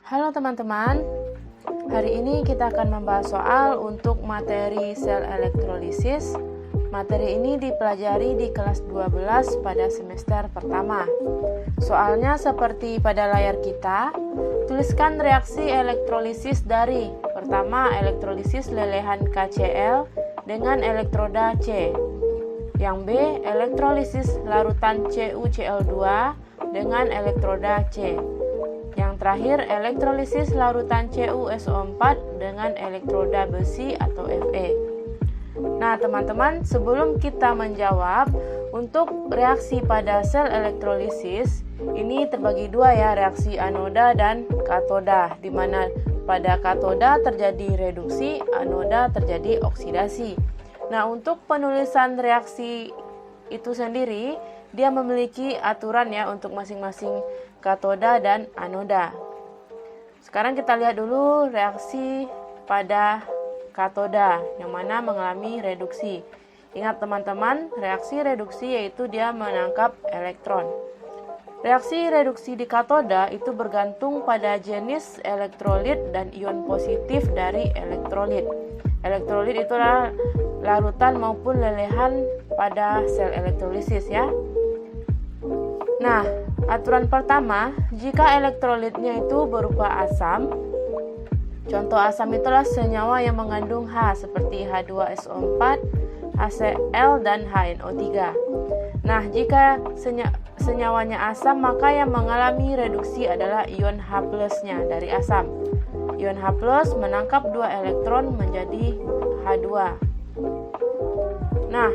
Halo teman-teman, hari ini kita akan membahas soal untuk materi sel elektrolisis. Materi ini dipelajari di kelas 12 pada semester pertama. Soalnya seperti pada layar kita, tuliskan reaksi elektrolisis dari pertama elektrolisis lelehan KCl dengan elektroda C. Yang B, elektrolisis larutan CuCl2 dengan elektroda C. Yang terakhir, elektrolisis larutan CuSO4 dengan elektroda besi atau Fe. Nah, teman-teman, sebelum kita menjawab, untuk reaksi pada sel elektrolisis, ini terbagi dua ya, reaksi anoda dan katoda, di mana pada katoda terjadi reduksi, anoda terjadi oksidasi. Nah, untuk penulisan reaksi itu sendiri, dia memiliki aturan ya untuk masing-masing katoda dan anoda. Sekarang kita lihat dulu reaksi pada katoda yang mana mengalami reduksi. Ingat teman-teman, reaksi reduksi yaitu dia menangkap elektron. Reaksi reduksi di katoda itu bergantung pada jenis elektrolit dan ion positif dari elektrolit. Elektrolit itulah larutan maupun lelehan pada sel elektrolisis ya. Nah, aturan pertama, jika elektrolitnya itu berupa asam, contoh asam itulah senyawa yang mengandung H seperti H2SO4, HCl, dan HNO3. Nah, jika senyawanya asam, maka yang mengalami reduksi adalah ion H+-nya dari asam. Ion H+ menangkap 2 elektron menjadi H2. Nah,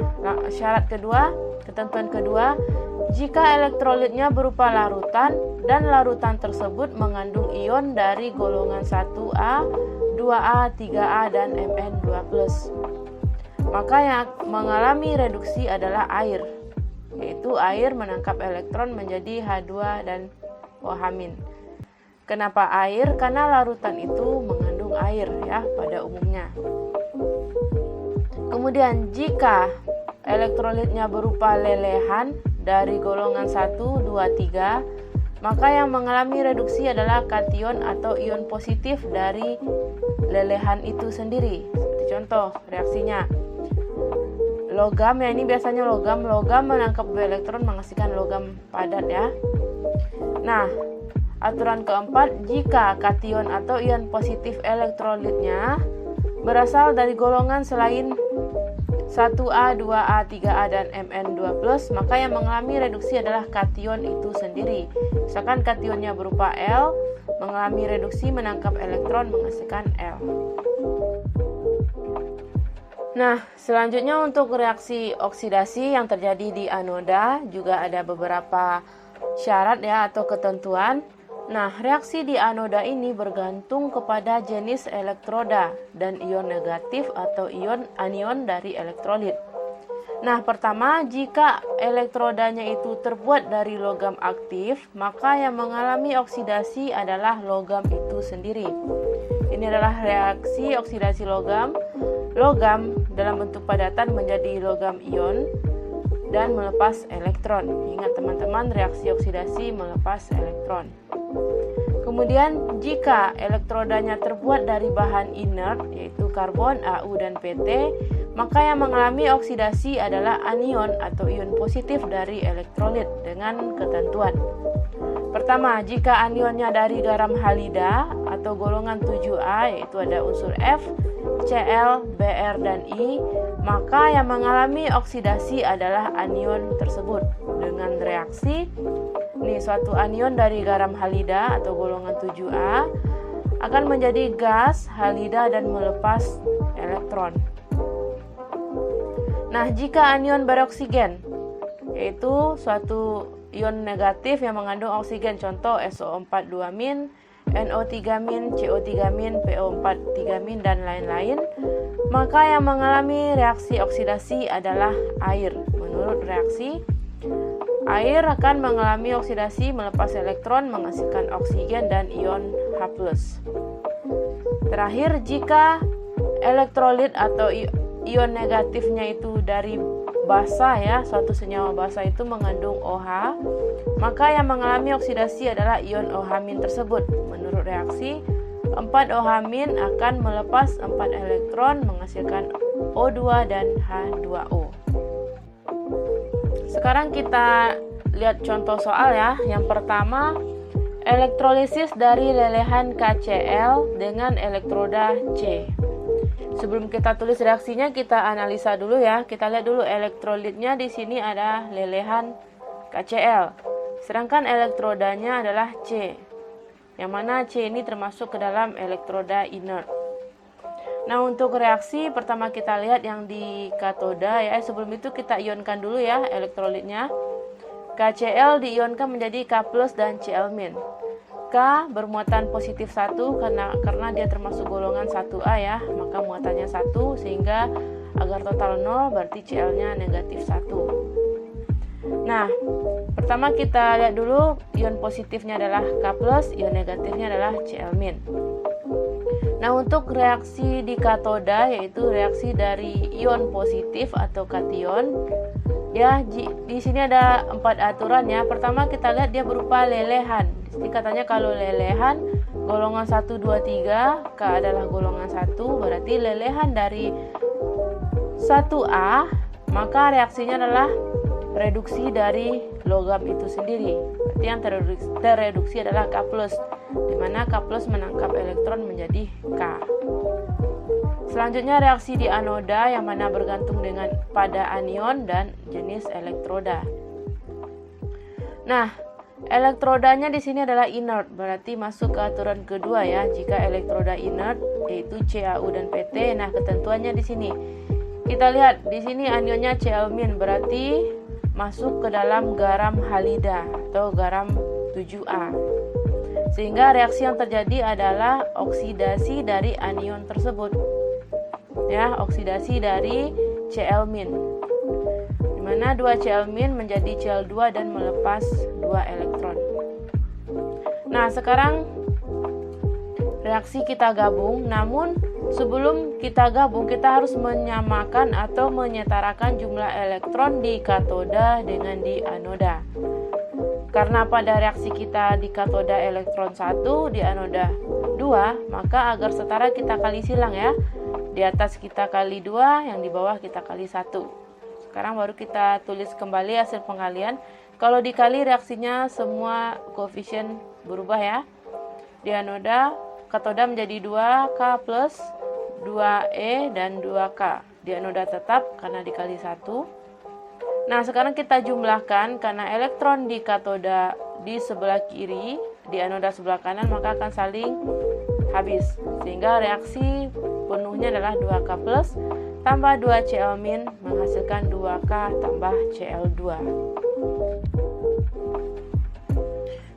syarat kedua, ketentuan kedua, jika elektrolitnya berupa larutan dan larutan tersebut mengandung ion dari golongan 1A, 2A, 3A, dan Mn2+, maka yang mengalami reduksi adalah air, yaitu air menangkap elektron menjadi H2 dan OH-. Kenapa air? Karena larutan itu mengandung air ya pada umumnya. Kemudian jika elektrolitnya berupa lelehan dari golongan 1, 2, 3, maka yang mengalami reduksi adalah kation atau ion positif dari lelehan itu sendiri. Seperti contoh reaksinya. Logam ya, ini biasanya logam menangkap 2 elektron menghasilkan logam padat ya. Nah, aturan keempat, jika kation atau ion positif elektrolitnya berasal dari golongan selain 1A, 2A, 3A, dan Mn2+, maka yang mengalami reduksi adalah kation itu sendiri. Misalkan kationnya berupa L, mengalami reduksi menangkap elektron menghasilkan L. Nah, selanjutnya untuk reaksi oksidasi yang terjadi di anoda juga ada beberapa syarat ya atau ketentuan. Nah, reaksi di anoda ini bergantung kepada jenis elektroda dan ion negatif atau anion dari elektrolit. Nah, pertama, jika elektrodanya itu terbuat dari logam aktif, maka yang mengalami oksidasi adalah logam itu sendiri. Ini adalah reaksi oksidasi logam. Logam dalam bentuk padatan menjadi logam ion dan melepas elektron. Ingat teman-teman, reaksi oksidasi melepas elektron. Kemudian jika elektrodanya terbuat dari bahan inert yaitu karbon, AU, dan PT, maka yang mengalami oksidasi adalah anion atau ion positif dari elektrolit dengan ketentuan. Pertama, jika anionnya dari garam halida atau golongan 7A yaitu ada unsur F, Cl, Br, dan I, maka yang mengalami oksidasi adalah anion tersebut dengan reaksi suatu anion dari garam halida atau golongan 7A akan menjadi gas halida dan melepas elektron. Nah, jika anion beroksigen yaitu suatu ion negatif yang mengandung oksigen, contoh SO4 2-, NO3-, CO3-, PO4 3-, dan lain-lain, maka yang mengalami reaksi oksidasi adalah air. Menurut reaksi, air akan mengalami oksidasi melepas elektron menghasilkan oksigen dan ion H+. Terakhir, jika elektrolit atau ion negatifnya itu dari basa ya, suatu senyawa basa itu mengandung OH, maka yang mengalami oksidasi adalah ion OH- tersebut menurut reaksi, 4OH- akan melepas 4 elektron menghasilkan O2 dan H2O. Sekarang kita lihat contoh soal ya. Yang pertama, elektrolisis dari lelehan KCl dengan elektroda C. Sebelum kita tulis reaksinya, kita analisa dulu ya. Kita lihat dulu elektrolitnya. Di sini ada lelehan KCl, sedangkan elektrodanya adalah C, yang mana C ini termasuk ke dalam elektroda inert. Nah, untuk reaksi pertama kita lihat yang di katoda ya. Sebelum itu kita ionkan dulu ya elektrolitnya. KCl diionkan menjadi K+ dan Cl-. K bermuatan positif 1 karena dia termasuk golongan 1A ya, maka muatannya 1, sehingga agar total 0 berarti Cl-nya negatif 1. Nah, pertama kita lihat dulu ion positifnya adalah K+, ion negatifnya adalah Cl-. Nah, untuk reaksi di katoda yaitu reaksi dari ion positif atau kation. Ya, di sini ada 4 aturan ya. Pertama kita lihat dia berupa lelehan. Jadi katanya kalau lelehan golongan 1, 2, 3, K adalah golongan 1, berarti lelehan dari 1A, maka reaksinya adalah reduksi dari logam itu sendiri. Berarti yang tereduksi adalah K+, di mana K+ menangkap elektron menjadi K. Selanjutnya reaksi di anoda, yang mana bergantung pada anion dan jenis elektroda. Nah, elektrodanya di sini adalah inert, berarti masuk ke aturan kedua ya. Jika elektroda inert yaitu CaU dan PT. Nah, ketentuannya di sini. Kita lihat di sini anionnya Cl-, berarti masuk ke dalam garam halida atau garam 7A. Sehingga reaksi yang terjadi adalah oksidasi dari anion tersebut. Ya, oksidasi dari Cl-, di mana 2 Cl- menjadi Cl2 dan melepas 2 elektron. Nah, sekarang reaksi kita gabung, namun sebelum kita gabung kita harus menyamakan atau menyetarakan jumlah elektron di katoda dengan di anoda. Karena pada reaksi kita di katoda elektron 1, di anoda 2, maka agar setara kita kali silang ya. Di atas kita kali 2, yang di bawah kita kali 1. Sekarang baru kita tulis kembali hasil pengalian. Kalau dikali reaksinya semua koefisien berubah ya. Di anoda, katoda menjadi 2K+, 2E dan 2K. Di anoda tetap karena dikali 1. Nah, sekarang kita jumlahkan karena elektron di katoda di sebelah kiri, di anoda sebelah kanan, maka akan saling habis. Sehingga reaksi penuhnya adalah 2K+ tambah 2 Cl- menghasilkan 2K tambah Cl2.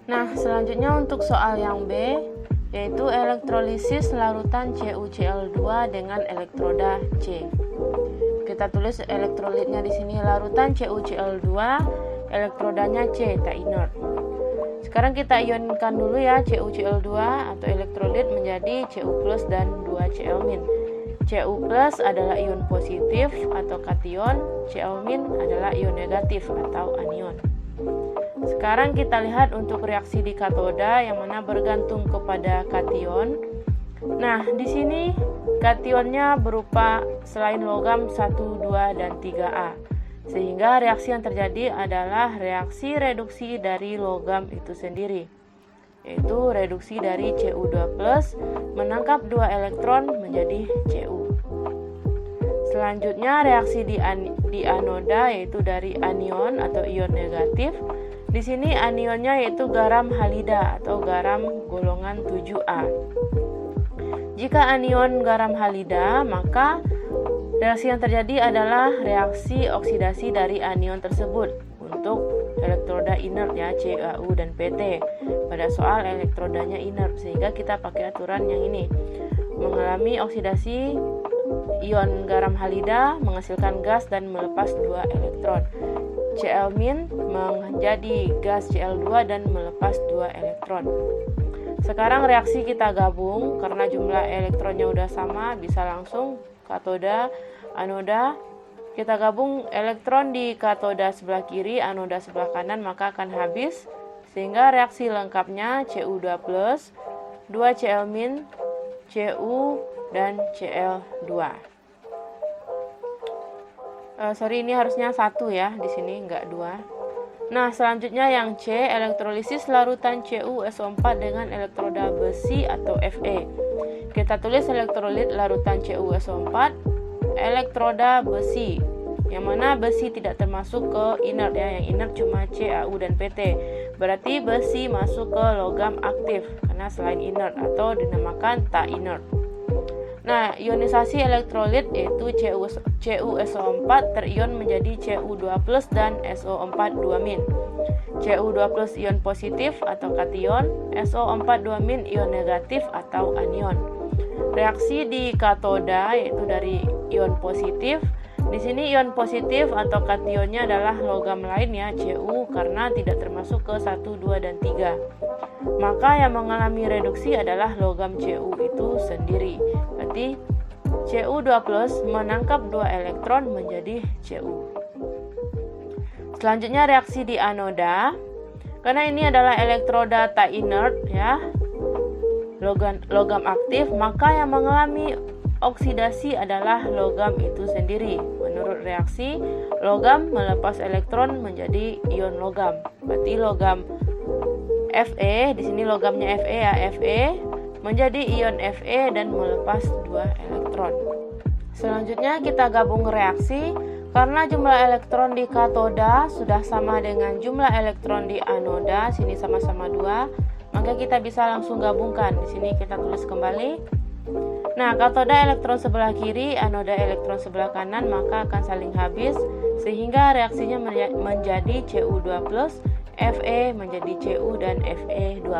Nah, selanjutnya untuk soal yang B, yaitu elektrolisis larutan CuCl2 dengan elektroda C. Kita tulis elektrolitnya di sini, larutan CuCl2, elektrodanya C, tak inert. Sekarang kita ionkan dulu ya CuCl2 atau elektrolit menjadi Cu+ dan 2 Cl-. Cu+ adalah ion positif atau kation, Cl- adalah ion negatif atau anion. Sekarang kita lihat untuk reaksi di katoda yang mana bergantung kepada kation. Nah, di sini kationnya berupa selain logam 1, 2, dan 3A. Sehingga reaksi yang terjadi adalah reaksi reduksi dari logam itu sendiri, yaitu reduksi dari Cu2+ menangkap 2 elektron menjadi Cu. Selanjutnya reaksi di anoda yaitu dari anion atau ion negatif. Di sini anionnya yaitu garam halida atau garam golongan 7A. Jika anion garam halida, maka reaksi yang terjadi adalah reaksi oksidasi dari anion tersebut untuk elektroda inert ya, CaU dan PT. Pada soal elektrodanya inert, sehingga kita pakai aturan yang ini. Mengalami oksidasi ion garam halida menghasilkan gas dan melepas 2 elektron. Cl- menjadi gas Cl2 dan melepas 2 elektron. Sekarang reaksi kita gabung karena jumlah elektronnya udah sama, bisa langsung katoda, anoda. Kita gabung elektron di katoda sebelah kiri, anoda sebelah kanan, maka akan habis. Sehingga reaksi lengkapnya Cu2+ 2Cl-, Cu, dan Cl2. Sorry, ini harusnya 1 ya, di sini enggak 2. Nah, selanjutnya yang C, elektrolisis larutan CuSO4 dengan elektroda besi atau Fe. Kita tulis elektrolit larutan CuSO4, elektroda besi, yang mana besi tidak termasuk ke inert ya, yang inert cuma CaU dan PT. Berarti besi masuk ke logam aktif karena selain inert atau dinamakan tak inert. Nah, ionisasi elektrolit yaitu CuSO4 terion menjadi Cu2+ dan SO4 2-. Cu2+ ion positif atau kation, SO4 2- ion negatif atau anion. Reaksi di katoda yaitu dari ion positif. Di sini ion positif atau kationnya adalah logam lain ya, Cu, karena tidak termasuk ke 1, 2, dan 3. Maka yang mengalami reduksi adalah logam Cu itu sendiri. Berarti Cu2+ menangkap 2 elektron menjadi Cu. Selanjutnya reaksi di anoda. Karena ini adalah elektroda tak inert ya, logam aktif, maka yang mengalami oksidasi adalah logam itu sendiri. Menurut reaksi, logam melepas elektron menjadi ion logam. Berarti logam Fe, di sini logamnya Fe ya, Fe menjadi ion Fe dan melepas 2 elektron. Selanjutnya kita gabung reaksi. Karena jumlah elektron di katoda sudah sama dengan jumlah elektron di anoda, sini sama-sama 2, maka kita bisa langsung gabungkan. Di sini kita tulis kembali. Nah, katoda elektron sebelah kiri, anoda elektron sebelah kanan, maka akan saling habis sehingga reaksinya menjadi Cu2+, Fe menjadi Cu dan Fe2+.